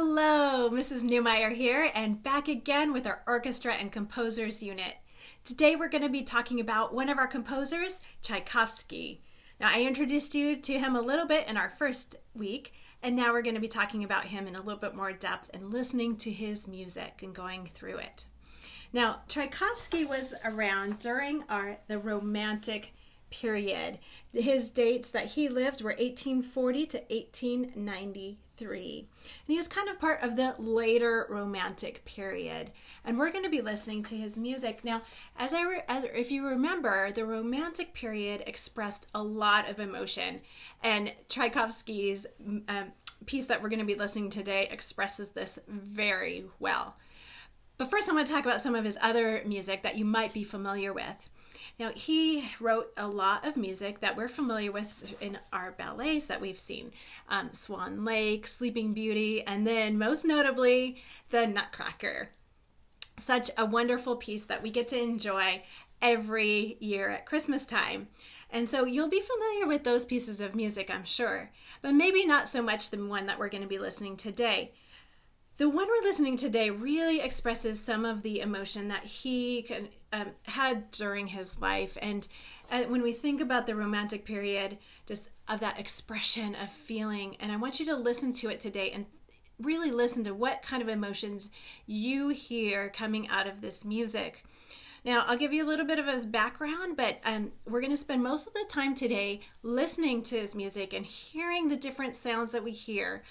Hello, Mrs. Newmeyer here, and back again with our Orchestra and Composers unit. Today we're going to be talking about one of our composers, Tchaikovsky. Now, I introduced you to him a little bit in our first week, and now we're going to be talking about him in a little bit more depth and listening to his music and going through it. Now, Tchaikovsky was around during the Romantic period. His dates that he lived were 1840 to 1893. And he was kind of part of the later Romantic period. And we're going to be listening to his music. Now, if you remember, the Romantic period expressed a lot of emotion. And Tchaikovsky's piece that we're going to be listening to today expresses this very well. But first, I want to talk about some of his other music that you might be familiar with. Now, he wrote a lot of music that we're familiar with in our ballets that we've seen. Swan Lake, Sleeping Beauty, and then most notably, the Nutcracker. Such a wonderful piece that we get to enjoy every year at Christmas time. And so you'll be familiar with those pieces of music, I'm sure, but maybe not so much the one that we're going to be listening today. The one we're listening today really expresses some of the emotion that he had during his life. And when we think about the Romantic period, just of that expression of feeling, and I want you to listen to it today and really listen to what kind of emotions you hear coming out of this music. Now, I'll give you a little bit of his background, but we're going to spend most of the time today listening to his music and hearing the different sounds that we hear.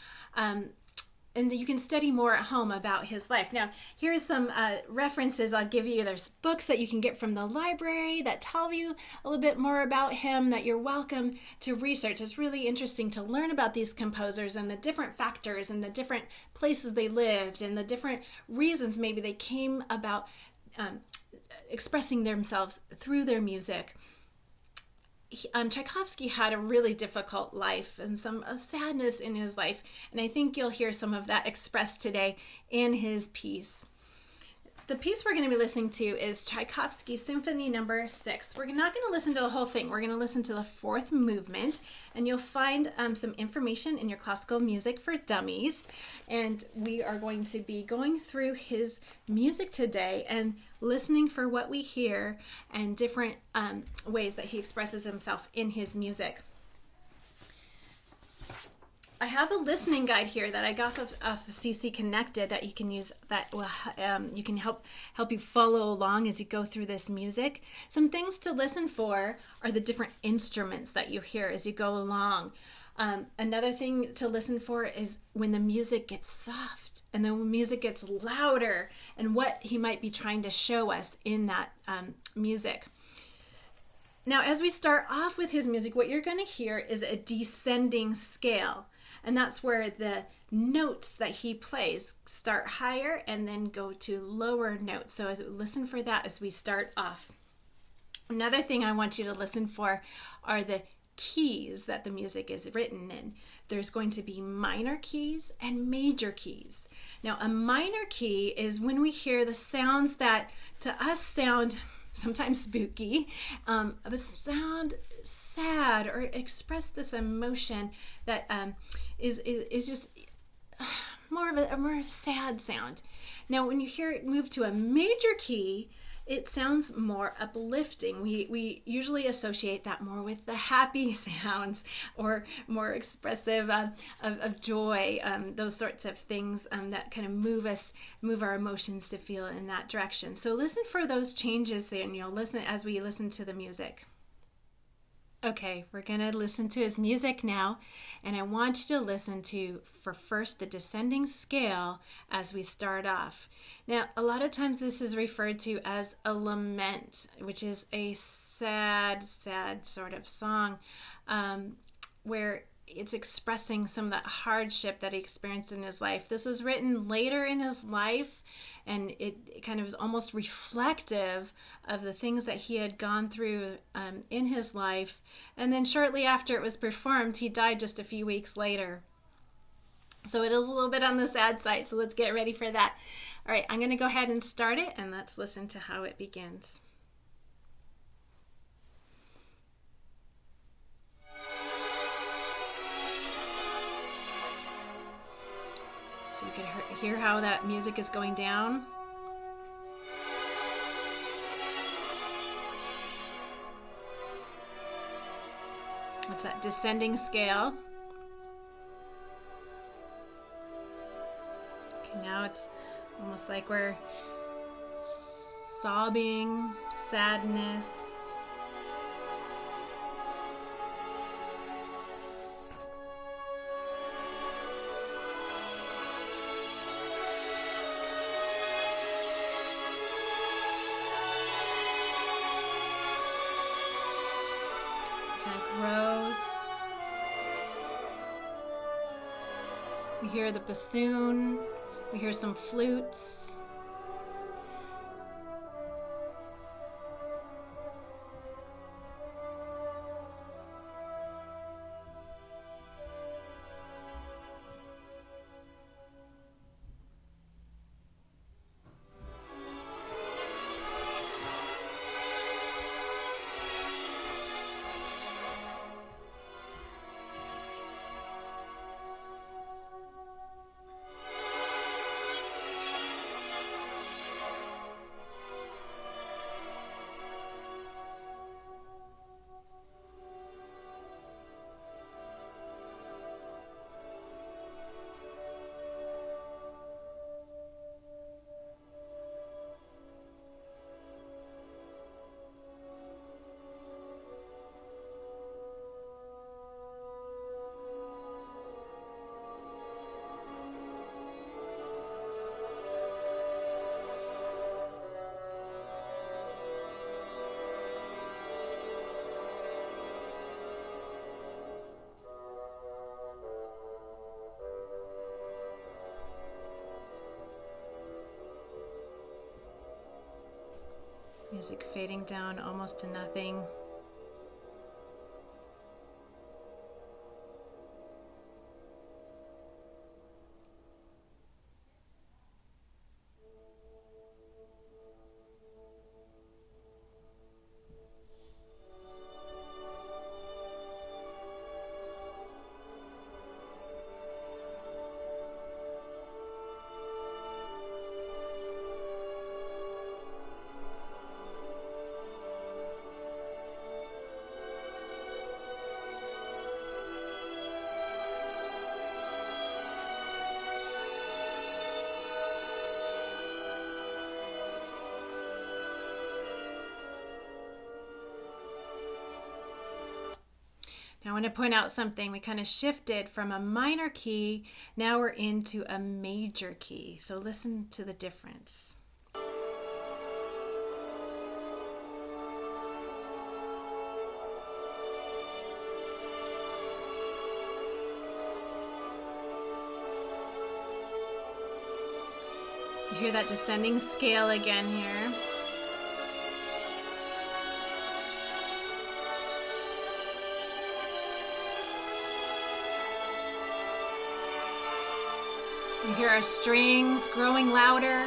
And you can study more at home about his life. Now, here's some references I'll give you. There's books that you can get from the library that tell you a little bit more about him that you're welcome to research. It's really interesting to learn about these composers and the different factors and the different places they lived and the different reasons maybe they came about expressing themselves through their music. Tchaikovsky had a really difficult life and some sadness in his life, and I think you'll hear some of that expressed today in his piece. The piece we're going to be listening to is Tchaikovsky Symphony No. 6. We're not going to listen to the whole thing. We're going to listen to the fourth movement, and you'll find some information in your Classical Music for Dummies. And we are going to be going through his music today and listening for what we hear and different ways that he expresses himself in his music. I have a listening guide here that I got off CC Connected that you can use, that will you can help you follow along as you go through this music. Some things to listen for are the different instruments that you hear as you go along. Another thing to listen for is when the music gets soft and the music gets louder and what he might be trying to show us in that music. Now, as we start off with his music, what you're going to hear is a descending scale. And that's where the notes that he plays start higher and then go to lower notes. So listen for that as we start off. Another thing I want you to listen for are the keys that the music is written in. There's going to be minor keys and major keys. Now, a minor key is when we hear the sounds that to us sound sometimes spooky, but sound sad or express this emotion that is just more of a sad sound. Now, when you hear it move to a major key, it sounds more uplifting. We usually associate that more with the happy sounds or more expressive of joy, those sorts of things that kind of move our emotions to feel in that direction. So listen for those changes and you'll listen as we listen to the music. Okay, we're going to listen to his music now, and I want you to listen to, for first, the descending scale as we start off. Now, a lot of times this is referred to as a lament, which is a sad sort of song where it's expressing some of that hardship that he experienced in his life. This was written later in his life, and it kind of is almost reflective of the things that he had gone through in his life. And then shortly after it was performed, he died just a few weeks later. So it is a little bit on the sad side, so let's get ready for that. All right, I'm going to go ahead and start it, and let's listen to how it begins. So you can hear how that music is going down. It's that descending scale. Okay, now it's almost like we're sobbing, sadness. Grows. We hear the bassoon. We hear some flutes. Music fading down almost to nothing. Now I want to point out something. We kind of shifted from a minor key. Now we're into a major key. So listen to the difference. You hear that descending scale again here. You hear our strings growing louder.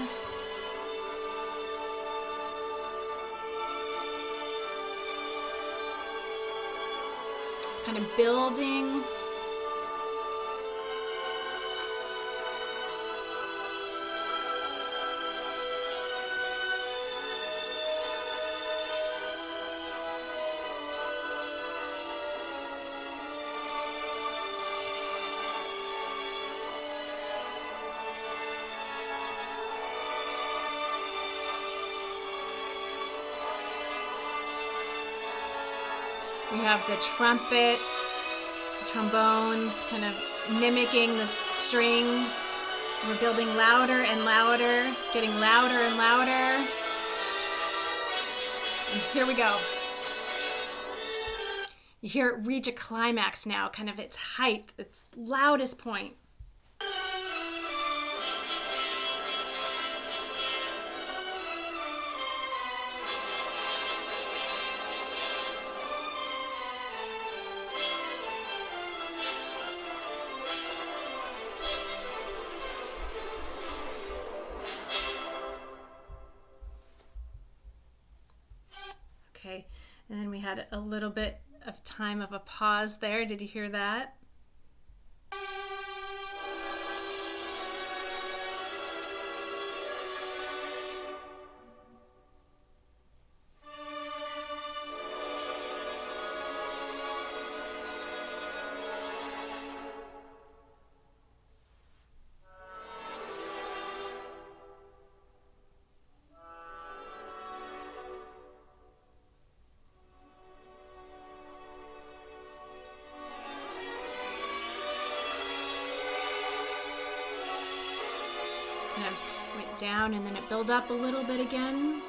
It's kind of building. We have the trumpet, the trombones kind of mimicking the strings. We're building louder and louder, getting louder and louder. And here we go. You hear it reach a climax now, kind of its height, its loudest point. Okay, and then we had a little bit of time of a pause there. Did you hear that? Kind of went down and then it built up a little bit again.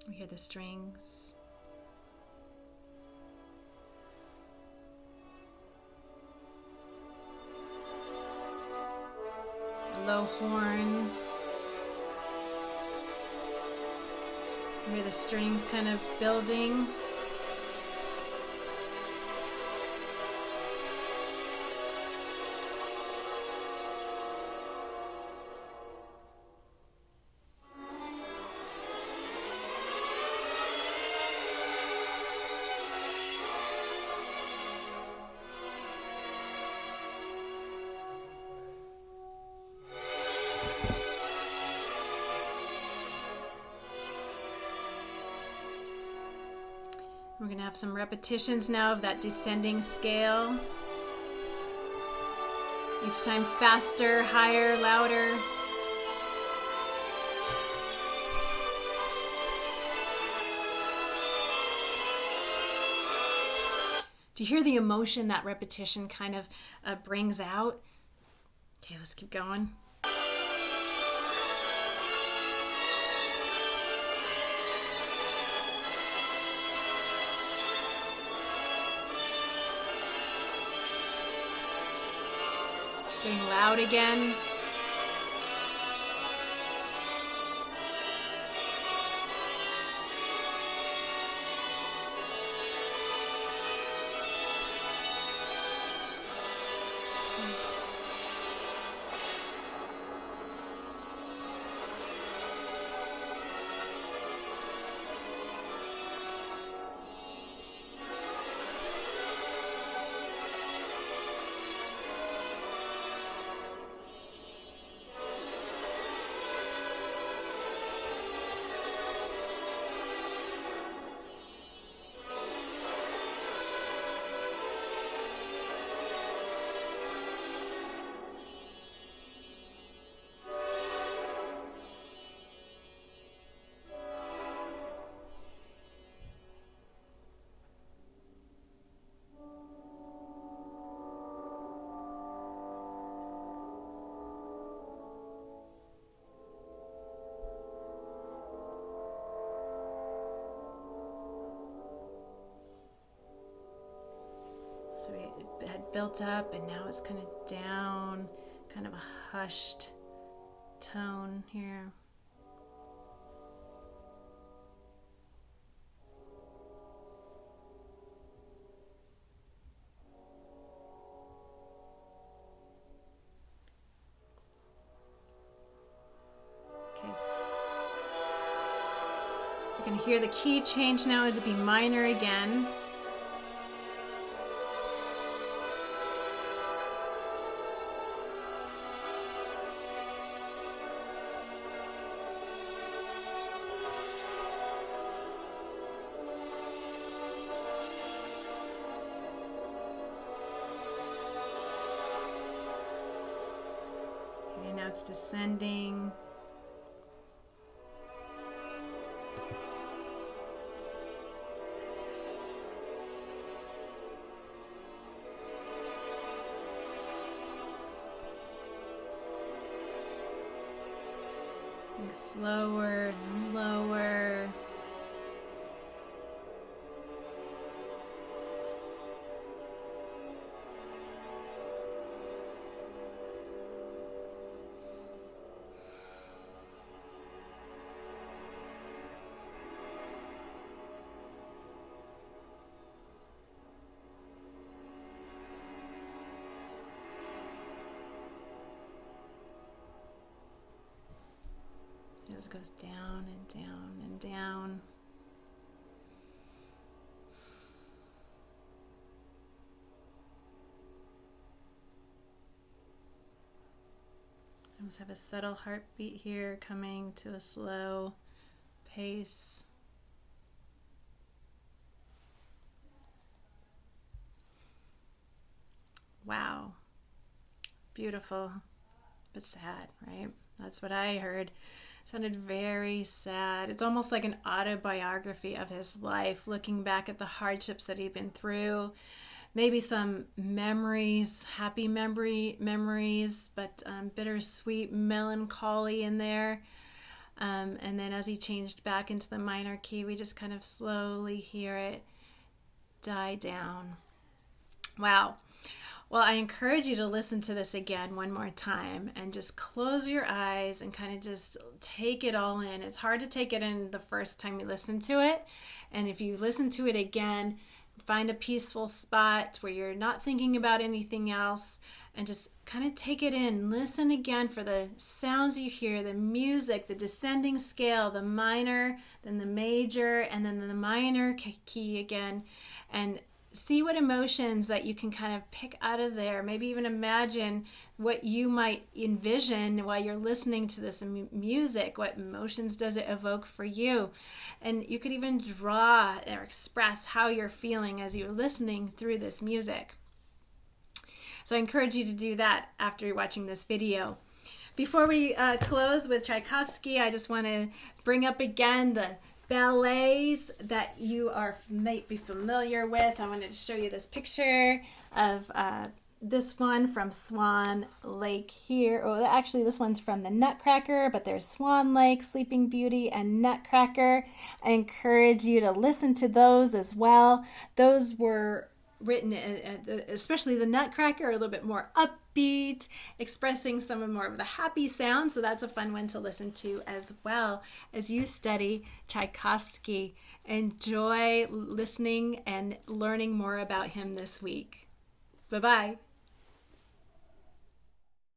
We hear the strings. The low horns. We hear the strings kind of building. We're going to have some repetitions now of that descending scale. Each time faster, higher, louder. Do you hear the emotion that repetition kind of brings out? Okay, let's keep going. Getting loud again. So it had built up and now it's kind of down, kind of a hushed tone here. Okay. You're going to hear the key change now to be minor again. Okay, now it's descending. Slower and lower. It just goes down and down and down. I almost have a subtle heartbeat here coming to a slow pace. Wow. beautiful, but sad, right? That's what I heard. It sounded very sad. It's almost like an autobiography of his life, looking back at the hardships that he'd been through. Maybe some memories, happy memories, but bittersweet melancholy in there. And then as he changed back into the minor key, we just kind of slowly hear it die down. Wow. Well, I encourage you to listen to this again one more time and just close your eyes and kind of just take it all in. It's hard to take it in the first time you listen to it. And if you listen to it again, find a peaceful spot where you're not thinking about anything else and just kind of take it in. Listen again for the sounds you hear, the music, the descending scale, the minor, then the major, and then the minor key again. And see what emotions that you can kind of pick out of there. Maybe even imagine what you might envision while you're listening to this music. What emotions does it evoke for you? And you could even draw or express how you're feeling as you're listening through this music. So I encourage you to do that after you're watching this video. Before we close with Tchaikovsky, I just want to bring up again the ballets that you might be familiar with. I wanted to show you this picture of this one from Swan Lake here. Oh, actually this one's from the Nutcracker, but there's Swan Lake, Sleeping Beauty, and Nutcracker. I encourage you to listen to those as well. Those were written, especially the Nutcracker, a little bit more upbeat, expressing some more of the happy sound. So that's a fun one to listen to as well as you study Tchaikovsky. Enjoy listening and learning more about him this week. Bye-bye.